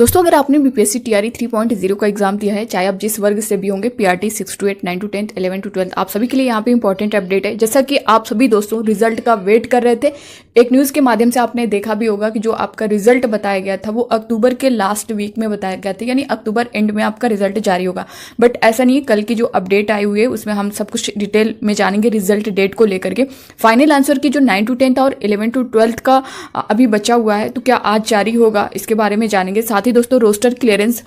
दोस्तों अगर आपने बीपीएससी टीआरई 3.0 का एग्जाम दिया है, चाहे आप जिस वर्ग से भी होंगे, पीआरटी 6 to 8, 9 to 10, 11 to 12, आप सभी के लिए यहाँ पे इंपॉर्टेंट अपडेट है। जैसा कि आप सभी दोस्तों रिजल्ट का वेट कर रहे थे, एक न्यूज़ के माध्यम से आपने देखा भी होगा कि जो आपका रिजल्ट बताया गया था वो अक्टूबर के लास्ट वीक में बताया गया था, यानी अक्टूबर एंड में आपका रिजल्ट जारी होगा। बट ऐसा नहीं है, कल की जो अपडेट आई हुई है उसमें हम सब कुछ डिटेल में जानेंगे रिजल्ट डेट को लेकर के। फाइनल आंसर की जो 9 to 10 था और 11 to 12 का अभी बचा हुआ है, तो क्या आज जारी होगा इसके बारे में जानेंगे। साथ ही दोस्तों रोस्टर क्लियरेंस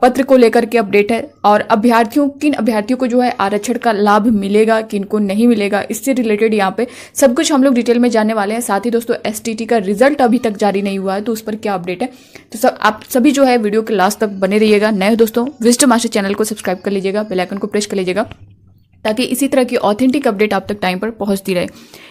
पत्र को लेकर के अपडेट है और किन अभ्यर्थियों को जो है आरक्षण का लाभ मिलेगा, किन को नहीं मिलेगा, इससे रिलेटेड यहाँ पे सब कुछ हम लोग डिटेल में जानने वाले हैं। साथ ही दोस्तों एसटीटी का रिजल्ट अभी तक जारी नहीं हुआ है, तो उस पर क्या अपडेट है, तो आप सभी जो है वीडियो के लास्ट तक बने रहिएगा। नए दोस्तों विजडम मास्टर चैनल को सब्सक्राइब कर लीजिएगा, बेल आइकन को प्रेस कर लीजिएगा ताकि इसी तरह की ऑथेंटिक अपडेट आप तक टाइम पर पहुंचती रहे।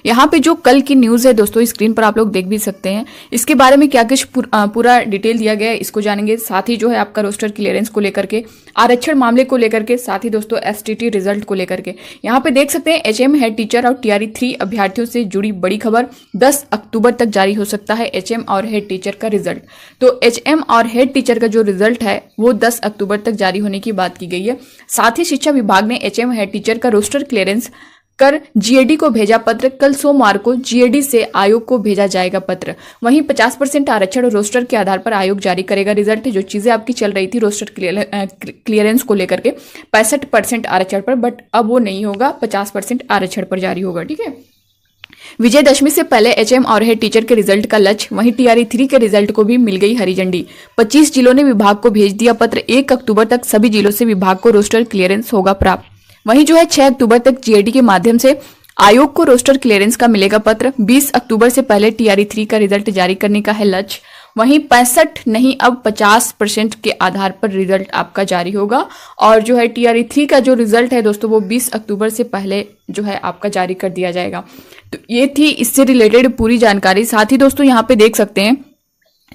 यहाँ पे जो कल की न्यूज़ है दोस्तों स्क्रीन पर आप लोग देख भी सकते हैं, इसके बारे में क्या कुछ पूरा डिटेल दिया गया है इसको जानेंगे। साथ ही जो है आपका रोस्टर क्लियरेंस को लेकर के, आरक्षण मामले को लेकर के, साथ ही दोस्तों एसटीटी रिजल्ट को लेकर के। यहाँ पे देख सकते हैं एचएम हेड टीचर और टीआरई 3 अभ्यर्थियों से जुड़ी बड़ी खबर, 10 अक्टूबर तक जारी हो सकता है एचएम और हेड टीचर का रिजल्ट। तो एचएम और हेड टीचर का जो रिजल्ट है वो 10 अक्टूबर तक जारी होने की बात की गई है। साथ ही शिक्षा विभाग ने एचएम हेड टीचर का रोस्टर क्लियरेंस कर जीएडी को भेजा पत्र। कल सोमवार को जीएडी से आयोग को भेजा जाएगा पत्र। वहीं 50% आरक्षण रोस्टर के आधार पर आयोग जारी करेगा रिजल्ट। जो चीजें आपकी चल रही थी रोस्टर क्लियरेंस को लेकर के 65% आरक्षण पर, बट अब वो नहीं होगा, 50% आरक्षण पर जारी होगा। ठीक है, विजयदशमी से पहले एचएम और हेड टीचर के रिजल्ट का लक्ष्य। वहीं टीआरई 3 के रिजल्ट को भी मिल गई हरी झंडी। 25 जिलों ने विभाग को भेज दिया पत्र। 1 अक्टूबर तक सभी जिलों से विभाग को रोस्टर क्लियरेंस होगा प्राप्त। वहीं जो है 6 अक्टूबर तक जीएडी के माध्यम से आयोग को रोस्टर क्लियरेंस का मिलेगा पत्र। 20 अक्टूबर से पहले टीआरई 3 का रिजल्ट जारी करने का है लक्ष्य। वहीं 65 नहीं अब 50% के आधार पर रिजल्ट आपका जारी होगा। और जो है टीआरई 3 का जो रिजल्ट है दोस्तों वो 20 अक्टूबर से पहले जो है आपका जारी कर दिया जाएगा। तो ये थी इससे रिलेटेड पूरी जानकारी। साथ ही दोस्तों यहाँ पे देख सकते हैं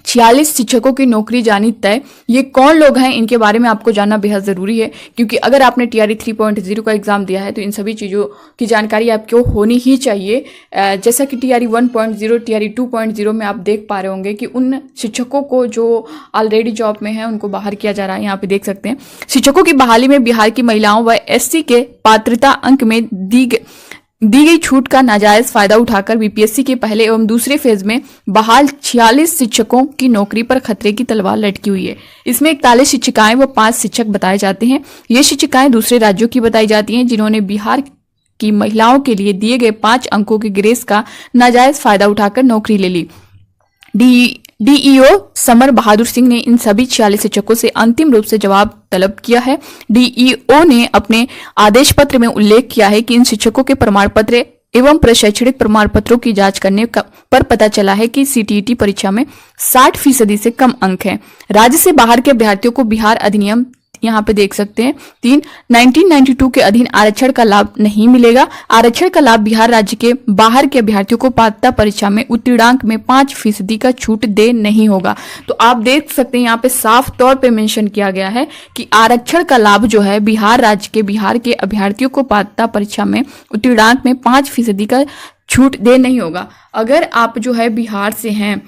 46 शिक्षकों की नौकरी जानी तय। ये कौन लोग हैं इनके बारे में आपको जानना बेहद जरूरी है, क्योंकि अगर आपने टीआरई 3.0 का एग्जाम दिया है तो इन सभी चीज़ों की जानकारी आपको होनी ही चाहिए। जैसा कि टीआरई 1.0, टीआरई 2.0 में आप देख पा रहे होंगे कि उन शिक्षकों को जो ऑलरेडी जॉब में है उनको बाहर किया जा रहा है। यहाँ पे देख सकते हैं शिक्षकों की बहाली में बिहार की महिलाओं व एससी के पात्रता अंक में दी गई छूट का नाजायज फायदा उठाकर बीपीएससी के पहले एवं दूसरे फेज में बहाल 46 शिक्षकों की नौकरी पर खतरे की तलवार लटकी हुई है। इसमें 41 शिक्षिकाएं व 5 शिक्षक बताए जाते हैं। ये शिक्षिकाएं दूसरे राज्यों की बताई जाती हैं, जिन्होंने बिहार की महिलाओं के लिए दिए गए 5 अंकों के ग्रेस का नाजायज फायदा उठाकर नौकरी ले ली। डीईओ समर बहादुर सिंह ने इन सभी 46 शिक्षकों से अंतिम रूप से जवाब तलब किया है। डीईओ ने अपने आदेश पत्र में उल्लेख किया है कि इन शिक्षकों के प्रमाण पत्र एवं प्रशैक्षणिक प्रमाण पत्रों की जांच करने पर पता चला है कि सीटीईटी परीक्षा में 60% से कम अंक हैं। राज्य से बाहर के अभ्यर्थियों को बिहार अधिनियम यहाँ पे देख सकते हैं 1992 के अधीन आरक्षण का लाभ नहीं मिलेगा। आरक्षण का लाभ बिहार राज्य के बाहर के अभ्यर्थियों को पात्रता परीक्षा में उत्तीर्णांक में 5% का छूट दे नहीं होगा। तो आप देख सकते हैं यहाँ पे साफ तौर पे मेंशन किया गया है कि आरक्षण का लाभ जो है बिहार राज्य के बिहार के अभ्यर्थियों को पात्रता परीक्षा में उत्तीर्णांक में 5% का छूट दे नहीं होगा। अगर आप जो है बिहार से हैं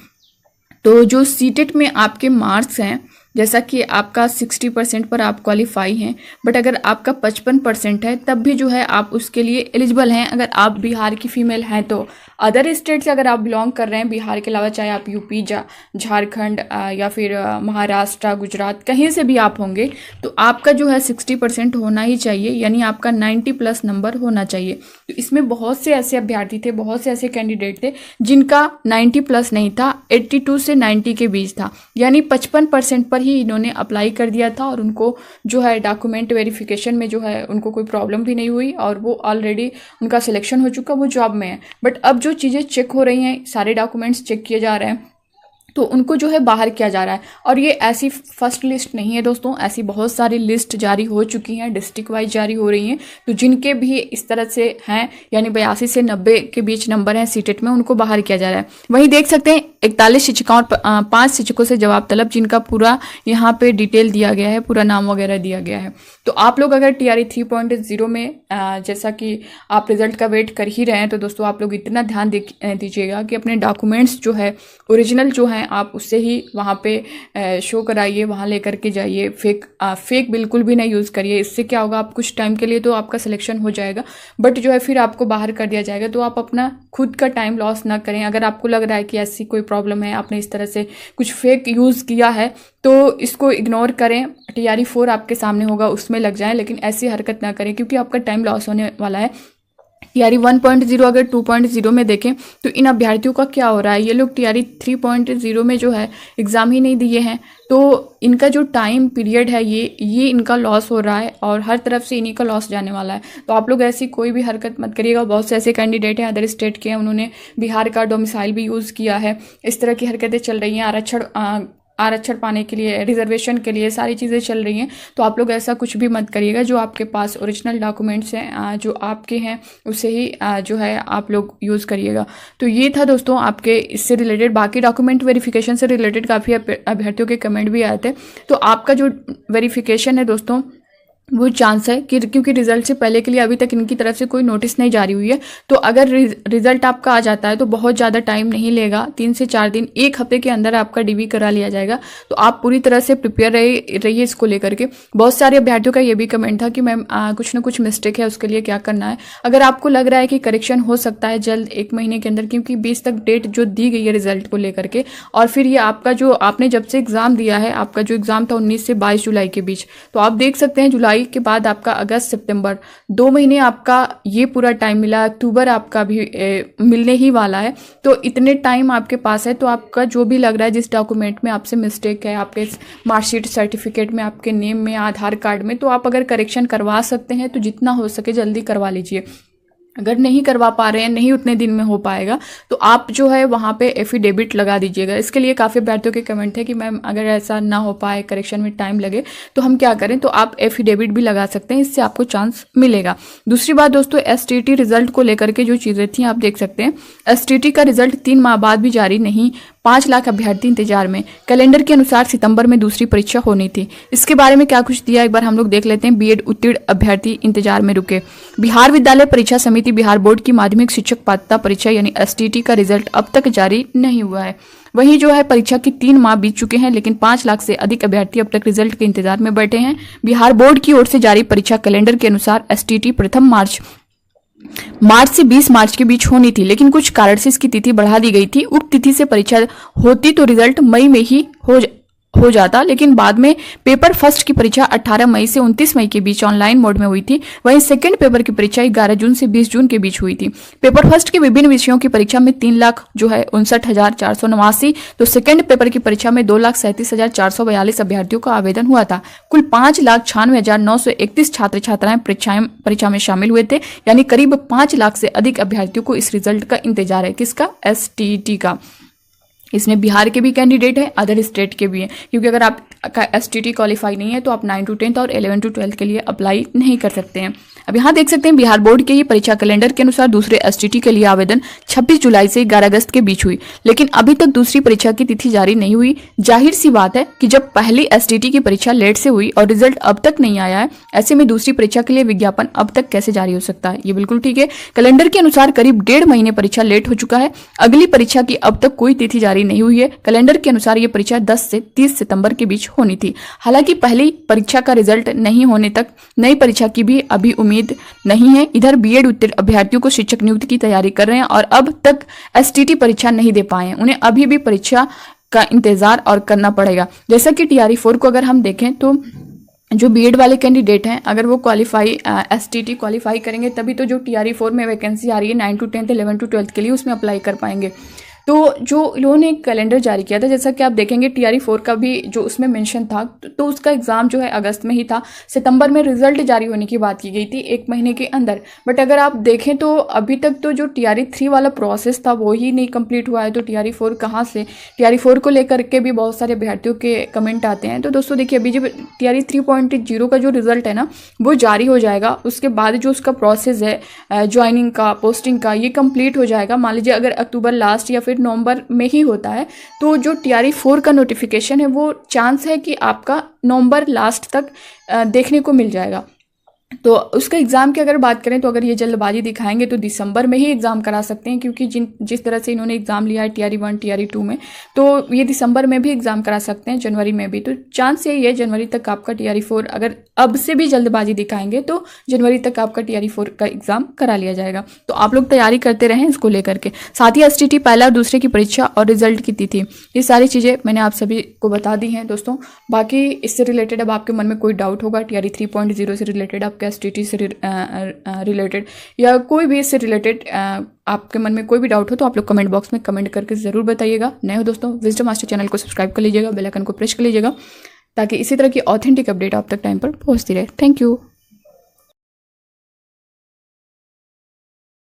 तो जो सीटेट में आपके मार्क्स हैं, जैसा कि आपका 60% पर आप क्वालिफाई हैं, बट अगर आपका 55% है तब भी जो है आप उसके लिए एलिजिबल हैं। अगर आप बिहार की फीमेल हैं तो अदर स्टेट से अगर आप बिलोंग कर रहे हैं बिहार के अलावा, चाहे आप यूपी झारखंड या फिर महाराष्ट्र गुजरात कहीं से भी आप होंगे, तो आपका जो है 60% होना ही चाहिए, यानी आपका 90+ नंबर होना चाहिए। तो इसमें बहुत से ऐसे अभ्यर्थी थे, बहुत से ऐसे कैंडिडेट थे जिनका 90+ नहीं था, 82 से 90 के बीच था, यानी 55% पर ही इन्होंने अप्लाई कर दिया था और उनको जो है डॉक्यूमेंट वेरिफिकेशन में जो है उनको कोई प्रॉब्लम भी नहीं हुई और वो ऑलरेडी उनका सिलेक्शन हो चुका, वो जॉब में है। बट अब जो चीज़ें चेक हो रही हैं, सारे डॉक्यूमेंट्स चेक किए जा रहे हैं, तो उनको जो है बाहर किया जा रहा है। और ये ऐसी फर्स्ट लिस्ट नहीं है दोस्तों, ऐसी बहुत सारी लिस्ट जारी हो चुकी हैं, डिस्ट्रिक्ट वाइज जारी हो रही हैं। तो जिनके भी इस तरह से हैं, यानी 82 से 90 के बीच नंबर हैं सीटेट में, उनको बाहर किया जा रहा है। वहीं देख सकते हैं 41 शिक्षिकाओं और 5 शिक्षकों से जवाब तलब, जिनका पूरा यहाँ पे डिटेल दिया गया है, पूरा नाम वगैरह दिया गया है। तो आप लोग अगर TRE 3.0 में जैसा कि आप रिजल्ट का वेट कर ही रहे हैं, तो दोस्तों आप लोग इतना ध्यान दीजिएगा कि अपने डॉक्यूमेंट्स जो है ओरिजिनल जो हैं आप उससे ही वहाँ पे शो कराइए, वहाँ लेकर के जाइए। फेक बिल्कुल भी नहीं यूज़ करिए। इससे क्या होगा, आप कुछ टाइम के लिए तो आपका सिलेक्शन हो जाएगा, बट जो है फिर आपको बाहर कर दिया जाएगा। तो आप अपना खुद का टाइम लॉस ना करें। अगर आपको लग रहा है कि ऐसी कोई प्रॉब्लम है, आपने इस तरह से कुछ फेक यूज़ किया है, तो इसको इग्नोर करें। TRE 4 आपके सामने होगा, उसमें लग जाएं, लेकिन ऐसी हरकत ना करें क्योंकि आपका टाइम लॉस होने वाला है। TRE 1.0 अगर 2.0 में देखें तो इन अभ्यर्थियों का क्या हो रहा है, ये लोग TRE 3.0 में जो है एग्ज़ाम ही नहीं दिए हैं, तो इनका जो टाइम पीरियड है ये इनका लॉस हो रहा है और हर तरफ से इन्हीं का लॉस जाने वाला है। तो आप लोग ऐसी कोई भी हरकत मत करिएगा। बहुत से ऐसे कैंडिडेट हैं अदर स्टेट के हैं, उन्होंने बिहार का डोमिसाइल भी यूज़ किया है। इस तरह की हरकतें चल रही हैं, आरक्षण पाने के लिए, रिजर्वेशन के लिए सारी चीज़ें चल रही हैं। तो आप लोग ऐसा कुछ भी मत करिएगा। जो आपके पास ओरिजिनल डॉक्यूमेंट्स हैं, जो आपके हैं, उसे ही जो है आप लोग यूज़ करिएगा। तो ये था दोस्तों आपके इससे रिलेटेड। बाकी डॉक्यूमेंट वेरिफिकेशन से रिलेटेड काफ़ी अभ्यर्थियों के कमेंट भी आए थे। तो आपका जो वेरिफिकेशन है दोस्तों, वो चांस है कि क्योंकि रिजल्ट से पहले के लिए अभी तक इनकी तरफ से कोई नोटिस नहीं जारी हुई है, तो अगर रिजल्ट आपका आ जाता है तो बहुत ज़्यादा टाइम नहीं लेगा, 3 से 4 दिन, 1 हफ्ते के अंदर आपका DV करा लिया जाएगा। तो आप पूरी तरह से प्रिपेयर रहिए इसको लेकर के। बहुत सारे अभ्यर्थियों का ये भी कमेंट था कि मैम कुछ ना कुछ मिस्टेक है, उसके लिए क्या करना है। अगर आपको लग रहा है कि करेक्शन हो सकता है जल्द, 1 महीने के अंदर, क्योंकि 20 तक डेट जो दी गई है रिजल्ट को लेकर के, और फिर ये आपका जो आपने जब से एग्ज़ाम दिया है, आपका जो एग्ज़ाम था 19 से 22 जुलाई के बीच, तो आप देख सकते हैं जुलाई के बाद आपका अगस्त, सितंबर, 2 महीने आपका ये पूरा टाइम मिला। अक्टूबर आपका भी मिलने ही वाला है। तो इतने टाइम आपके पास है, तो आपका जो भी लग रहा है, जिस डॉक्यूमेंट में आपसे मिस्टेक है, आपके मार्कशीट, सर्टिफिकेट में, आपके नेम में, आधार कार्ड में, तो आप अगर करेक्शन करवा सकते हैं तो जितना हो सके जल्दी करवा लीजिए। अगर नहीं करवा पा रहे हैं, नहीं उतने दिन में हो पाएगा, तो आप जो है वहाँ पे एफिडेविट लगा दीजिएगा। इसके लिए काफ़ी अभ्यर्थियों के कमेंट थे कि मैम अगर ऐसा ना हो पाए, करेक्शन में टाइम लगे, तो हम क्या करें। तो आप एफिडेविट भी लगा सकते हैं, इससे आपको चांस मिलेगा। दूसरी बात दोस्तों, STT रिजल्ट को लेकर के जो चीज़ें थी, आप देख सकते हैं STT का रिजल्ट 3 माह बाद भी जारी नहीं, 5 लाख अभ्यर्थी इंतजार में। कैलेंडर के अनुसार सितंबर में दूसरी परीक्षा होनी थी। इसके बारे में क्या कुछ दिया, एक बार हम लोग देख लेते हैं। BEd उत्तीर्ण अभ्यर्थी इंतजार में रुके। बिहार विद्यालय परीक्षा समिति बिहार बोर्ड की माध्यमिक शिक्षक पात्रता परीक्षा यानी STT का रिजल्ट अब तक जारी नहीं हुआ है। वहीं जो है परीक्षा के 3 माह बीत चुके हैं, लेकिन 5 लाख से अधिक अभ्यर्थी अब तक रिजल्ट के इंतजार में बैठे हैं। बिहार बोर्ड की ओर से जारी परीक्षा कैलेंडर के अनुसार STT प्रथम मार्च से 20 मार्च के बीच होनी थी, लेकिन कुछ कारण से इसकी तिथि बढ़ा दी गई थी। उक्त तिथि से परीक्षा होती तो रिजल्ट मई में ही हो जाता, लेकिन बाद में पेपर फर्स्ट की परीक्षा 18 मई से 29 मई के बीच ऑनलाइन मोड में हुई थी। वहीं सेकंड पेपर की परीक्षा 11 जून से 20 जून के बीच हुई थी। पेपर फर्स्ट के विभिन्न विषयों की परीक्षा में 3 लाख जो है 59,489, तो सेकंड पेपर की परीक्षा में 2,37,442 अभ्यर्थियों का आवेदन हुआ था। कुल 5,96,931 छात्र छात्राएं परीक्षा में शामिल हुए थे, यानी करीब 5 लाख से अधिक अभ्यर्थियों को इस रिजल्ट का इंतजार है। किसका? STT का। इसमें बिहार के भी कैंडिडेट हैं, अदर स्टेट के भी हैं, क्योंकि अगर आपका STT क्वालिफाई नहीं है तो आप 9 to 10th और 11 to 12th के लिए अप्लाई नहीं कर सकते हैं। अब यहाँ देख सकते हैं बिहार बोर्ड के ही परीक्षा कैलेंडर के अनुसार दूसरे STT के लिए आवेदन 26 जुलाई से 11 अगस्त के बीच हुई, लेकिन अभी तक दूसरी परीक्षा की तिथि जारी नहीं हुई। जाहिर सी बात है कि जब पहली STT की परीक्षा लेट से हुई और रिजल्ट अब तक नहीं आया है, ऐसे में दूसरी परीक्षा के लिए विज्ञापन अब तक कैसे जारी हो सकता है? ये बिल्कुल ठीक है। कैलेंडर के अनुसार करीब 1.5 महीने परीक्षा लेट हो चुका है। अगली परीक्षा की अब तक कोई तिथि जारी नहीं हुई है। कैलेंडर के अनुसार ये परीक्षा 10 से 30 सितंबर के बीच होनी थी। हालांकि पहली परीक्षा का रिजल्ट नहीं होने तक नई परीक्षा की भी अभी उम्मीद नहीं है। इधर BEd उत्तीर्ण अभ्यर्थियों को शिक्षक नियुक्ति की तैयारी कर रहे हैं और अब तक STT परीक्षा नहीं दे पाए हैं, उन्हें अभी भी परीक्षा का इंतजार और करना पड़ेगा। जैसा कि TRE 4 को अगर हम देखें तो जो BEd वाले कैंडिडेट हैं, अगर वो STT क्वालिफाई करेंगे तभी तो जो TRE 4 में वैकेंसी आ रही है 9 to 10th 11 to 12th के लिए, उसमें अप्लाई कर पाएंगे। तो जो इन्होंने कैलेंडर जारी किया था, जैसा कि आप देखेंगे TRE 4 का भी जो उसमें मेंशन था, तो उसका एग्जाम जो है अगस्त में ही था। सितंबर में रिजल्ट जारी होने की बात की गई थी 1 महीने के अंदर, बट अगर आप देखें तो अभी तक तो जो TRE 3 वाला प्रोसेस था वो ही नहीं कंप्लीट हुआ है, तो TRE 4 कहाँ से? TRE 4 को लेकर के भी बहुत सारे अभ्यर्थियों के कमेंट आते हैं। तो दोस्तों देखिए, अभी जब TRE 3.0 का जो रिजल्ट है ना वो जारी हो जाएगा, उसके बाद जो उसका प्रोसेस है ज्वाइनिंग का, पोस्टिंग का, ये कंप्लीट हो जाएगा। मान लीजिए अगर अक्टूबर लास्ट या फिर नवंबर में ही होता है, तो जो TRE 4 का नोटिफिकेशन है वो चांस है कि आपका नवंबर लास्ट तक देखने को मिल जाएगा। तो उसका एग्ज़ाम की अगर बात करें तो अगर ये जल्दबाजी दिखाएंगे तो दिसंबर में ही एग्ज़ाम करा सकते हैं, क्योंकि जिस तरह से इन्होंने एग्ज़ाम लिया है TRE 1 TRE 2 में, तो ये दिसंबर में भी एग्ज़ाम करा सकते हैं, जनवरी में भी। तो चांस यही है जनवरी तक आपका TRE 4, अगर अब से भी जल्दबाजी दिखाएंगे तो जनवरी तक आपका TRE 4 का एग्ज़ाम करा लिया जाएगा। तो आप लोग तैयारी करते रहें इसको लेकर के। साथ ही STT पहला और दूसरे की परीक्षा और रिजल्ट की तिथि, ये सारी चीज़ें मैंने आप सभी को बता दी हैं दोस्तों। बाकी इससे रिलेटेड अब आपके मन में कोई डाउट होगा, TRE 3.0 से रिलेटेड, आपके STT से रिलेटेड या कोई भी इससे रिलेटेड आपके मन में कोई भी डाउट हो, तो आप लोग कमेंट बॉक्स में कमेंट करके ज़रूर बताइएगा। नए हो दोस्तों, विजडम मास्टर चैनल को सब्सक्राइब कर लीजिएगा, बेल आइकन को प्रेस कर लीजिएगा, ताकि इसी तरह की ऑथेंटिक अपडेट आप तक टाइम पर पहुंचती रहे। Thank you.